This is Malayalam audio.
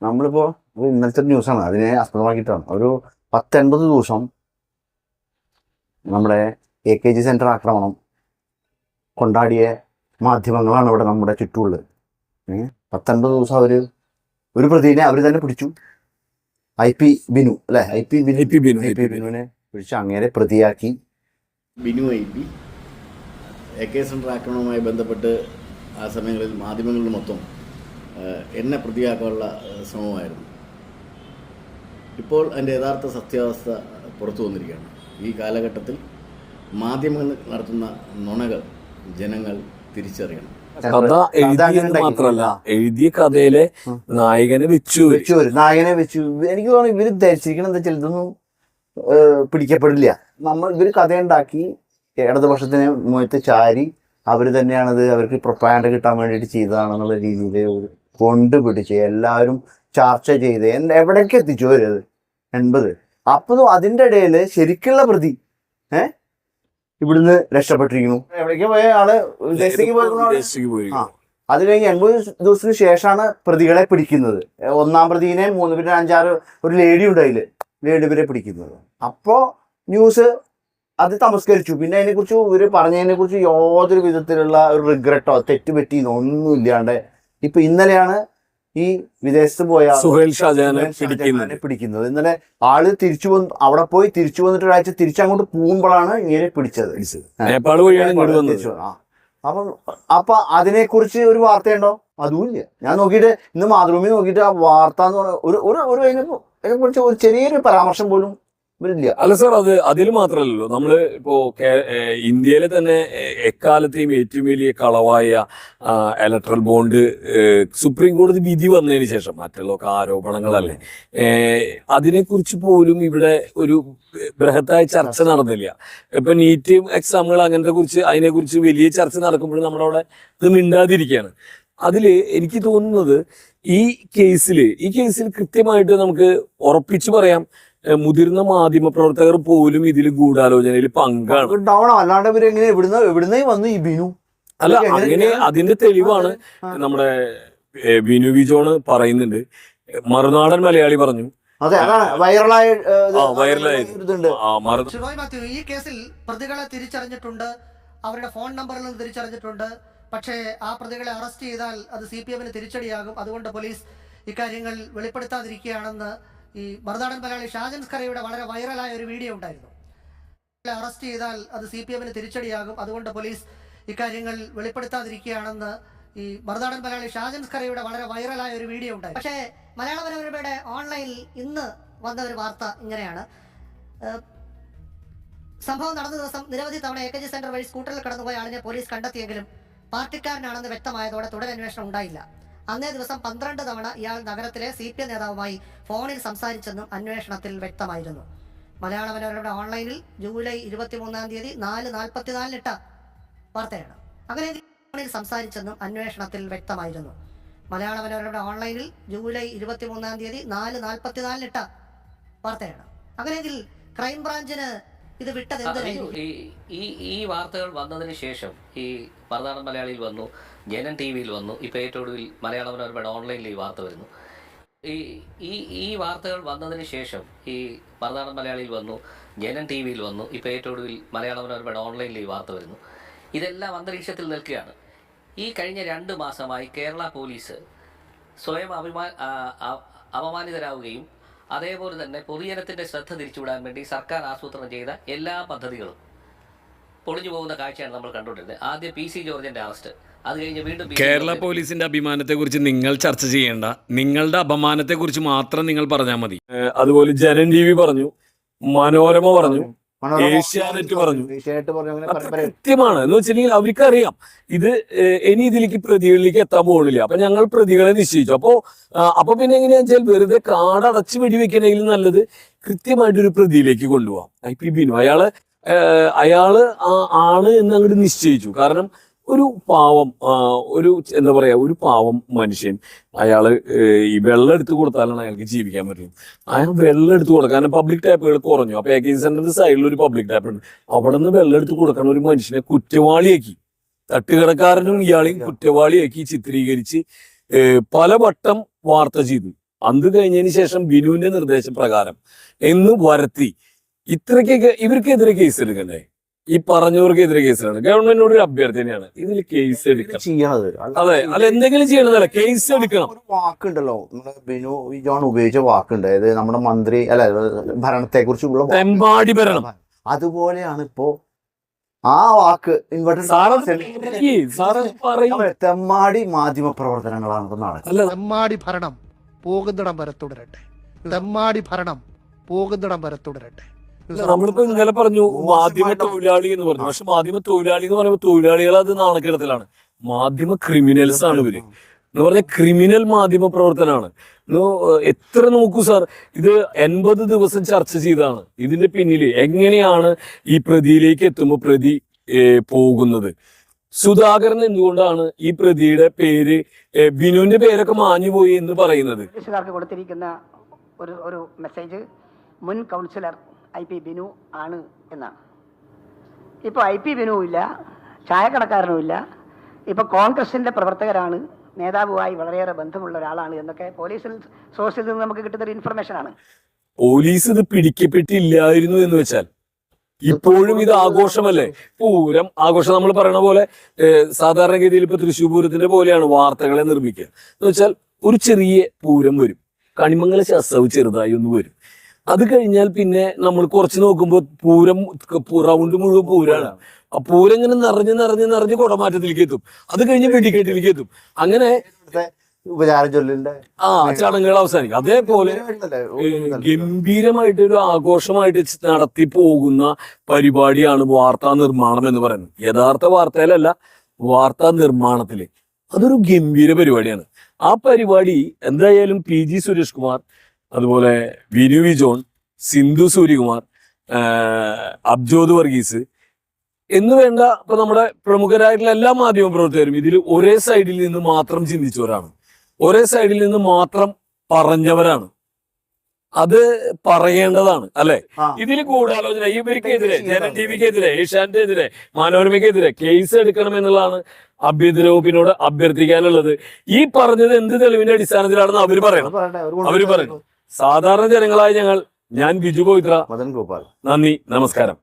നമ്മളിപ്പോ ഇന്നലത്തെ ന്യൂസാണ്, അതിനെ ആസ്പദമാക്കിയിട്ടാണ്. ഒരു 10-80 ദിവസം നമ്മുടെ AKG സെന്റർ ആക്രമണം കൊണ്ടാടിയ മാധ്യമങ്ങളാണ് ഇവിടെ നമ്മുടെ ചുറ്റുമുള്ളത്. 10-50 ദിവസം ഒരു പ്രതിനെ അവർ തന്നെ പിടിച്ചു. IP ബിനു അല്ലെ, IP ബിനുവിനെ പിടിച്ച് അങ്ങേരെ പ്രതിയാക്കി. ബിനു IP AK സെന്റർ ആക്രമണവുമായി ബന്ധപ്പെട്ട് ആ സമയങ്ങളിൽ മാധ്യമങ്ങളിൽ മൊത്തം എന്നെ പ്രതിയാക്കാനുള്ള ശ്രമമായിരുന്നു. ഇപ്പോൾ അതിൻ്റെ യഥാർത്ഥ സത്യാവസ്ഥ പുറത്തു വന്നിരിക്കുകയാണ്. ഈ കാലഘട്ടത്തിൽ മാധ്യമങ്ങൾ നടത്തുന്ന നുണകൾ ജനങ്ങൾ തിരിച്ചറിയണം. കഥ എഴുതിയത് മാത്രമല്ല, എഴുതിയ കഥയിലെ നായകനെ വെച്ചു. എനിക്ക് തോന്നുന്നു ഇവര് ധരിച്ചിരിക്കണം എന്താ വെച്ചാൽ ഇതൊന്നും പിടിക്കപ്പെടില്ല. ഇവര് കഥയുണ്ടാക്കി ഇടതുപക്ഷത്തിന് മുഖത്ത് ചാരി അവർ തന്നെയാണത്, അവർക്ക് പ്രൊപ്പാഗൻഡ കിട്ടാൻ വേണ്ടിയിട്ട് ചെയ്തതാണെന്നുള്ള രീതിയിൽ കൊണ്ടുപിടിച്ച് എല്ലാവരും ചർച്ച ചെയ്ത് എവിടേക്ക് എത്തിച്ചു അവരത് 80. അപ്പോൾ അതിൻ്റെ ഇടയിൽ ശരിക്കുള്ള പ്രതി ഇവിടുന്ന് രക്ഷപ്പെട്ടിരിക്കുന്നു. എവിടേക്ക് പോയ ആള് വിദേശത്തേക്ക് പോയി. അത് കഴിഞ്ഞ് 80 ദിവസത്തിന് ശേഷമാണ് പ്രതികളെ പിടിക്കുന്നത്. ഒന്നാം പ്രതിനെ 3, പിന്നെ 5-6 ഒരു ലേഡി ഉണ്ടായില്ല, ലേഡി വരെ പിടിക്കുന്നത്. അപ്പോൾ ന്യൂസ് അത് തമസ്കരിച്ചു. പിന്നെ അതിനെക്കുറിച്ച് ഇവര് പറഞ്ഞതിനെ കുറിച്ച് യാതൊരു വിധത്തിലുള്ള ഒരു റിഗ്രറ്റോ തെറ്റ് പറ്റിയെന്നോ ഒന്നും ഇല്ലാണ്ട് ഇപ്പൊ ഇന്നലെയാണ് ഈ വിദേശത്ത് പോയ സുഹൈൽ ഷാജഹാനെ പിടിക്കുന്നത്. ഇന്നലെ ആള് തിരിച്ചു വന്ന് അവിടെ പോയി തിരിച്ചു വന്നിട്ട് ഒരാഴ്ച തിരിച്ചങ്ങോട്ട് പോകുമ്പോഴാണ് ഇങ്ങനെ പിടിച്ചത്. അപ്പൊ അതിനെക്കുറിച്ച് ഒരു വാർത്തയുണ്ടോ? അതുമില്ല. ഞാൻ നോക്കിയിട്ട് ഇന്ന് മാതൃഭൂമി നോക്കിയിട്ട് ആ വാർത്ത എന്ന് പറഞ്ഞ അതിനെക്കുറിച്ച് ഒരു ചെറിയൊരു പരാമർശം പോലും ഇല്ല. അല്ല സാർ, അതിൽ മാത്രമല്ലല്ലോ, നമ്മള് ഇപ്പോ ഇന്ത്യയിലെ തന്നെ എക്കാലത്തെയും ഏറ്റവും വലിയ കളവായ ഇലക്ട്രൽ ബോണ്ട് സുപ്രീം കോടതി വിധി വന്നതിന് ശേഷം മറ്റുള്ളൊക്കെ ആരോപണങ്ങളല്ലേ, അതിനെക്കുറിച്ച് പോലും ഇവിടെ ഒരു ബൃഹത്തായ ചർച്ച നടന്നില്ല. ഇപ്പൊ നീറ്റ് എക്സാമുകൾ അതിനെക്കുറിച്ച് വലിയ ചർച്ച നടക്കുമ്പോഴും നമ്മളവിടെ ഇത് മിണ്ടാതിരിക്കുകയാണ്. അതില് എനിക്ക് തോന്നുന്നത് ഈ കേസിൽ കൃത്യമായിട്ട് നമുക്ക് ഉറപ്പിച്ചു പറയാം, മുതിർന്ന മാധ്യമ പ്രവർത്തകർ പോലും ഇതിൽ ഗൂഢാലോചനയിൽ പങ്കാണ്. അല്ല, അങ്ങനെ അതിന്റെ തെളിവാണ് നമ്മുടെ ബിനു വിജോണ് പറയുന്നുണ്ട്. മറുനാടൻ മലയാളി പറഞ്ഞു. ഈ കേസിൽ പ്രതികളെ തിരിച്ചറിഞ്ഞിട്ടുണ്ട്, അവരുടെ ഫോൺ നമ്പറിൽ നിന്ന് തിരിച്ചറിഞ്ഞിട്ടുണ്ട്. പക്ഷേ ആ പ്രതികളെ അറസ്റ്റ് ചെയ്താൽ അത് CPM-ന് തിരിച്ചടിയാകും. അതുകൊണ്ട് പോലീസ് ഇക്കാര്യങ്ങൾ വെളിപ്പെടുത്താതിരിക്കുകയാണെന്ന് ഈ മറുനാടൻ മലയാളി ഷാജൻ സ്കറിയുടെ വളരെ വൈറലായ ഒരു വീഡിയോ ഉണ്ടായിരുന്നു. അറസ്റ്റ് ചെയ്താൽ അത് CPM-ന് തിരിച്ചടിയാകും. അതുകൊണ്ട് പോലീസ് ഇക്കാര്യങ്ങൾ വെളിപ്പെടുത്താതിരിക്കുകയാണെന്ന് ഈ മറുനാടൻ മലയാളി ഷാജൻ സ്കറിയുടെ വളരെ വൈറലായ ഒരു വീഡിയോ ഉണ്ടായിരുന്നു. പക്ഷേ മലയാള മനോരമയുടെ ഓൺലൈനിൽ ഇന്ന് വന്ന ഒരു വാർത്ത ഇങ്ങനെയാണ്. സംഭവം നടന്ന ദിവസം നിരവധി തവണ AKG സെന്റർ വഴി സ്കൂട്ടറിൽ കടന്നുപോയ ആളിനെ പോലീസ് കണ്ടെത്തിയെങ്കിലും പാർട്ടിക്കാരനാണെന്ന് വ്യക്തമായതോടെ തുടരന്വേഷണം ഉണ്ടായില്ല. അന്നേ ദിവസം 12 തവണ ഇയാൾ നഗരത്തിലെ CPM നേതാവുമായി ഫോണിൽ സംസാരിച്ചെന്നും അന്വേഷണത്തിൽ വ്യക്തമായിരുന്നു. മലയാള മനോരമയുടെ ഓൺലൈനിൽ ജൂലൈ 23-ാം തീയതി 4:44 ഇട്ട വാർത്തയാണ്. അങ്ങനെ ഫോണിൽ സംസാരിച്ചെന്നും അന്വേഷണത്തിൽ വ്യക്തമായിരുന്നു. മലയാള മനോരമയുടെ ഓൺലൈനിൽ ജൂലൈ 23-ാം തീയതി 4:44 ഇട്ട വാർത്തയാണ്. അങ്ങനെയെങ്കിൽ ക്രൈംബ്രാഞ്ചിന് ഇത് വിട്ടത് എന്തിനായിരുന്നു? ഈ വാർത്തകൾ വന്നതിന് ശേഷം ഈ മറുനാടൻ മലയാളിയിൽ വന്നു, ജനൻ TV-യിൽ വന്നു, ഇപ്പോൾ ഏറ്റവും ഒടുവിൽ മലയാള മനോരമയുടെ ഓൺലൈനിൽ ഈ വാർത്ത വരുന്നു. ഈ വാർത്തകൾ വന്നതിന് ശേഷം ഈ മറുനാടൻ മലയാളിയിൽ വന്നു, ജനൻ TV-യിൽ വന്നു, ഇപ്പോൾ ഏറ്റവും ഒടുവിൽ മലയാള മനോരമയുടെ ഓൺലൈനിൽ ഈ വാർത്ത വരുന്നു. ഇതെല്ലാം അന്തരീക്ഷത്തിൽ നിൽക്കുകയാണ്. ഈ കഴിഞ്ഞ 2 മാസമായി കേരള പോലീസ് സ്വയം അപമാനിതരാവുകയും അതേപോലെ തന്നെ പൊതുജനത്തിൻ്റെ ശ്രദ്ധ തിരിച്ചുവിടാൻ വേണ്ടി സർക്കാർ ആസൂത്രണം ചെയ്ത എല്ലാ പദ്ധതികളും പൊളിഞ്ഞു പോകുന്ന കാഴ്ചയാണ് നമ്മൾ കണ്ടുകൊണ്ടിരുന്നത്. ആദ്യം PC ജോർജിന്റെ അറസ്റ്റ്, അത് കഴിഞ്ഞ് വീണ്ടും കേരള പോലീസിന്റെ അഭിമാനത്തെക്കുറിച്ച് നിങ്ങൾ ചർച്ച ചെയ്യേണ്ട, നിങ്ങളുടെ അപമാനത്തെക്കുറിച്ച് മാത്രം നിങ്ങൾ പറഞ്ഞാൽ മതി. അതുപോലെ ജനൻ TV പറഞ്ഞു, മനോരമ പറഞ്ഞു, ഏഷ്യാനെറ്റ് പറഞ്ഞു. കൃത്യമാണ് എന്ന് വെച്ചിട്ടുണ്ടെങ്കിൽ അവർക്കറിയാം ഇത് ഇനി ഇതിലേക്ക് പ്രതികളിലേക്ക് എത്താൻ പോകുന്നില്ല. അപ്പൊ ഞങ്ങൾ പ്രതികളെ നിശ്ചയിച്ചു. അപ്പൊ പിന്നെ എങ്ങനെയാണെന്ന് വെച്ചാൽ വെറുതെ കാടടച്ച് വെടിവെക്കണമെങ്കിൽ നല്ലത് കൃത്യമായിട്ടൊരു പ്രതിയിലേക്ക് കൊണ്ടുപോകാം. IP ബിനു അയാള് ആണ് എന്ന് അങ്ങോട്ട് നിശ്ചയിച്ചു. കാരണം ഒരു പാവം എന്താ പറയാ, ഒരു പാവം മനുഷ്യൻ, അയാള് ഈ വെള്ളം എടുത്ത് കൊടുത്താലാണ് അയാൾക്ക് ജീവിക്കാൻ പറ്റും. അയാൾ വെള്ളം എടുത്ത് കൊടുക്കാൻ പബ്ലിക് ടാപ്പുകൾ കുറഞ്ഞു. അപ്പൊ AKG സെന്ററിന്റെ സൈഡിൽ ഒരു പബ്ലിക് ടാപ്പ് ഉണ്ട്. അവിടെ നിന്ന് വെള്ളം എടുത്ത് കൊടുക്കാൻ ഒരു മനുഷ്യനെ കുറ്റവാളിയാക്കി, തട്ടുകടക്കാരനും ഇയാളെയും കുറ്റവാളിയാക്കി ചിത്രീകരിച്ച് പലവട്ടം വാർത്ത ചെയ്തു. അത് കഴിഞ്ഞതിന് ശേഷം ബിനുവിന്റെ നിർദ്ദേശപ്രകാരം എന്ന് വരുത്തി ഇത്രയ്ക്കൊക്കെ ഇവർക്കെതിരെ കേസ് എടുക്കണ്ടേ? ഈ പറഞ്ഞവർക്കെതിരെ കേസാണ്. ഗവൺമെന്റിനോട് ഒരു അഭ്യർത്ഥനയാണ്, ഇതിൽ കേസ് എടുക്കണം. ചെയ്യണത് അതെ, അല്ല എന്തെങ്കിലും ചെയ്യണതല്ല, കേസ് എടുക്കണം. ഒരു വാക്കുണ്ടല്ലോ, നമ്മുടെ ബിനു ജോൺ ഉപയോഗിച്ച വാക്കുണ്ട്, അതായത് നമ്മുടെ മന്ത്രി അല്ല ഭരണത്തെ കുറിച്ചുള്ള തെമ്മാടി ഭരണം. അതുപോലെയാണ് ഇപ്പോ ആ വാക്ക് തെമ്മാടി മാധ്യമ പ്രവർത്തനങ്ങളാണ് ഇപ്പൊ നടക്കുന്നത്. തെമ്മാടി ഭരണം പോകുന്നിടം വരെ തുടരട്ടെ. തെമ്മാടി ഭരണം പോകുന്നിടം വരെ തുടരട്ടെ. നമ്മളിപ്പോ ഇന്നലെ പറഞ്ഞു മാധ്യമ തൊഴിലാളി എന്ന് പറഞ്ഞു. പക്ഷെ മാധ്യമ തൊഴിലാളി എന്ന് പറയുമ്പോൾ തൊഴിലാളികൾ അത് നാണക്കെടുത്തലാണ്. മാധ്യമ ക്രിമിനൽസ് ആണ് ഇവര് എന്ന് പറഞ്ഞ ക്രിമിനൽ മാധ്യമ പ്രവർത്തനമാണ്. എത്ര നോക്കൂ സാർ, ഇത് 80 ദിവസം ചർച്ച ചെയ്താണ്. ഇതിന്റെ പിന്നില് എങ്ങനെയാണ് ഈ പ്രതിയിലേക്ക് എത്തുമ്പോൾ പ്രതി പോകുന്നത്. സുധാകരൻ എന്തുകൊണ്ടാണ് ഈ പ്രതിയുടെ പേര് ബിനുവിന്റെ പേരൊക്കെ മാഞ്ഞുപോയി എന്ന് പറയുന്നത്? പോലീസുകാർക്ക് കൊടുത്തിരിക്കുന്ന ഒരു മെസ്സേജ് മുൻ കൗൺസിലർ IP ബിനു ആണ് എന്നാണ്. ഇപ്പോൾ IP ബിനുവും ഇല്ല, ചായക്കടക്കാരനും ഇല്ല. ഇപ്പോൾ കോൺഗ്രസിന്റെ പ്രവർത്തകരാണ്, നേതാവുമായി വളരെയേറെ ബന്ധമുള്ള ഒരാളാണ് എന്നൊക്കെ പോലീസിൽ സോഴ്സിൽ നിന്ന് നമുക്ക് കിട്ടുന്ന ഒരു ഇൻഫർമേഷനാണ്. പോലീസ് ഇത് പിടിക്കപ്പെട്ടില്ലായിരുന്നു എന്ന് വെച്ചാൽ ഇപ്പോഴും ഇത് ആഘോഷമല്ലേ? പൂരം ആഘോഷം നമ്മൾ പറയണ പോലെ സാധാരണഗതിയിൽ ഇപ്പൊ തൃശ്ശൂർ പൂരത്തിന്റെ പോലെയാണ് വാർത്തകളെ നിർമ്മിക്കുക. എന്ന് വെച്ചാൽ ഒരു ചെറിയ പൂരം വരും, കണിമംഗല ശാസ്ത്രവ് ചെറുതായി ഒന്ന് വരും. അത് കഴിഞ്ഞാൽ പിന്നെ നമ്മൾ കുറച്ച് നോക്കുമ്പോൾ പൂരം റൗണ്ട് മുഴുവൻ പൂരാണ്. ആ പൂരം ഇങ്ങനെ നിറഞ്ഞ് കുടമാറ്റത്തിലേക്ക് എത്തും. അത് കഴിഞ്ഞ് വെടിക്കെട്ടിലേക്ക് എത്തും. അങ്ങനെ ഉപചാരം ചൊല്ലിന്റെ ചടങ്ങുകൾ അവസാനിക്കും. അതേപോലെ ഗംഭീരമായിട്ട് ഒരു ആഘോഷമായിട്ട് നടത്തി പോകുന്ന പരിപാടിയാണ് വാർത്താ നിർമ്മാണം എന്ന് പറയുന്നത്. യഥാർത്ഥ വാർത്തയിലല്ല, വാർത്താ നിർമ്മാണത്തില്. അതൊരു ഗംഭീര പരിപാടിയാണ്. ആ പരിപാടി എന്തായാലും PG സുരേഷ് കുമാർ, അതുപോലെ ബിനു വി ജോൺ, സിന്ധു സൂര്യകുമാർ, അബ്ജോദ് വർഗീസ് എന്ന് വേണ്ട ഇപ്പൊ നമ്മുടെ പ്രമുഖരായിട്ടുള്ള എല്ലാ മാധ്യമ പ്രവർത്തകരും ഇതിൽ ഒരേ സൈഡിൽ നിന്ന് മാത്രം ചിന്തിച്ചവരാണ്, ഒരേ സൈഡിൽ നിന്ന് മാത്രം പറഞ്ഞവരാണ്. അത് പറയേണ്ടതാണ് അല്ലെ? ഇതിൽ ഗൂഢാലോചന ഇവർക്കെതിരെ, ജനൻ TVക്കെതിരെ, ഏഷ്യാനെതിരെ, മനോരമയ്ക്കെതിരെ കേസ് എടുക്കണമെന്നുള്ളതാണ് ആഭ്യന്തര വകുപ്പിനോട് അഭ്യർത്ഥിക്കാനുള്ളത്. ഈ പറഞ്ഞത് എന്ത് തെളിവിന്റെ അടിസ്ഥാനത്തിലാണെന്ന് അവര് പറയണം. സാധാരണ ജനങ്ങളായ ഞാൻ ബിജു പവിത്ര, മദൻ ഗോപാൽ, നന്ദി, നമസ്കാരം.